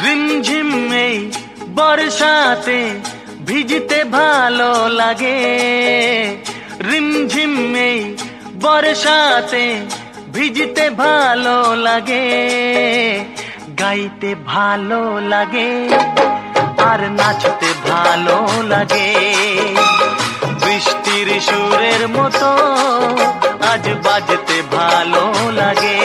রিমঝিম এই বর্ষাতে ভিজতে ভালো লাগে, রিমঝিম এই বর্ষাতে ভিজতে ভালো লাগে, গাইতে ভালো লাগে আর নাচতে ভালো লাগে। বৃষ্টির সুরের মতো আজ বাজতে ভালো লাগে।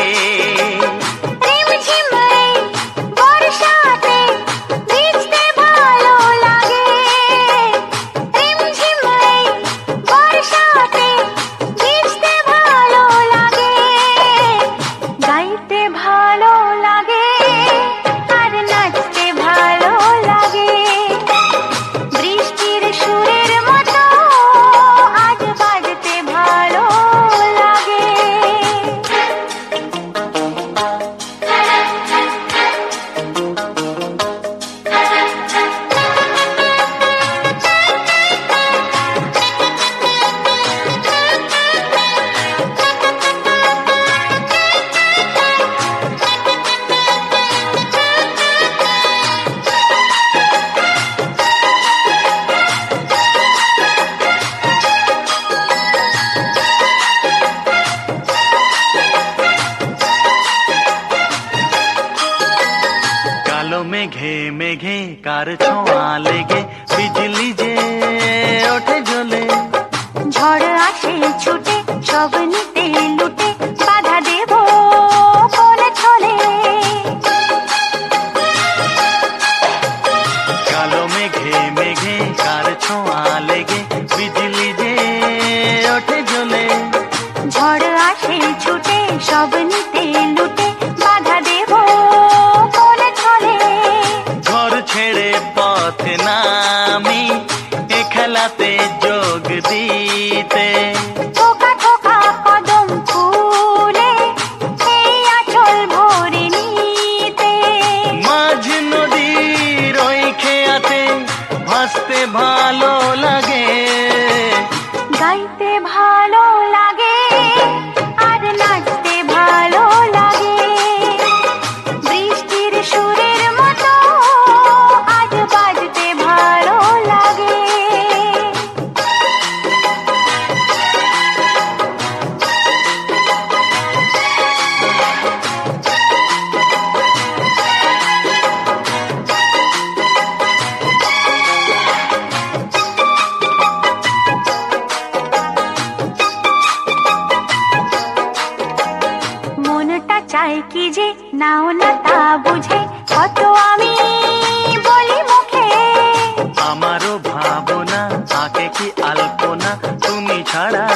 মেঘে মেঘে কার ছোঁয়া লেগে বিজলি যে ওঠে জ্বলে, ঝড় আসে ছুটে সব নিতে লুটে বাধা দেব কোলে ছলে। কালো মেঘে মেঘে কার ছোঁয়া লেগে বিজলি যে ওঠে জ্বলে, ঝড় আসে ছুটে সব নিতে লুটে বাধা দেব ছেড়ে পথ নামি এ খেলাতে যোগ দিতে। ঠোকা ঠোকা কদম ফুলে এই আঁচল ভরে নিতে। মাঝ নদীর ওই খেয়াতে ভাসতে ভালো লাগে, গাইতে ভালো লাগে আর নাচতে ভালো লাগে। বৃষ্টির সুরের মতো আজ বাজতে ভালো লাগে। মনটা চায় কি যে নাও না তা বুঝে কত আমি বলি মুখে। আমারও ভাবনা আঁকে কি আলপনা তুমি ছাড়া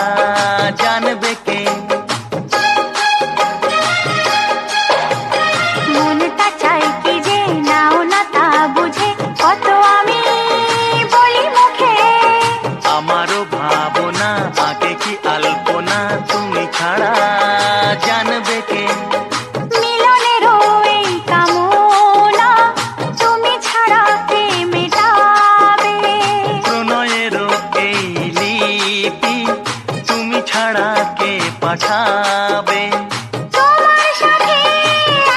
জানবে কে। মনটা চায় কি যে নাও না তা বুঝে কত আমি বলি মুখে। আমারও ভাবনা আঁকে কি আলপনা তুমি ছাড়া জানবে কে। মিলনেরও এই কামনা তুমি ছাড়া কে মেটাবে। প্রণয়েরও এই লিপি তুমি ছাড়া কে পাঠাবে। তোমার সাথে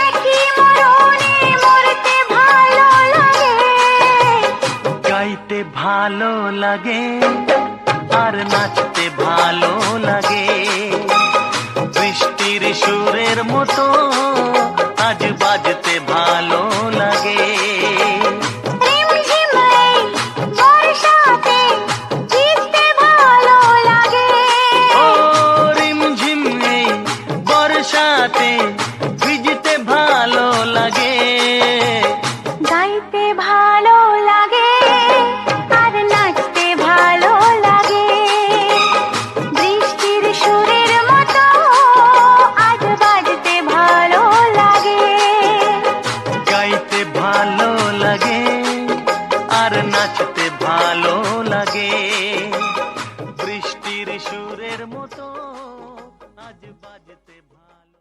একই মরণে মরতে ভালো লাগে, গাইতে ভালো লাগে আর নাচতে ভালো লাগে। বৃষ্টির সুরের মতো আজ বাজতে ভালো লাগে। রিমঝিম এই বর্ষাতে ভিজতে ভালো লাগে। ও রিমঝিম এই বর্ষাতে ভিজতে ভালো লাগে, গাইতে ভালো লাগে আর নাচতে ভালো লাগে। বৃষ্টির সুরের মতো আজ বাজতে ভালো লাগে। গাইতে ভালো লাগে আর নাচতে ভালো লাগে। বৃষ্টির সুরের মতো আজ বাজতে ভালো।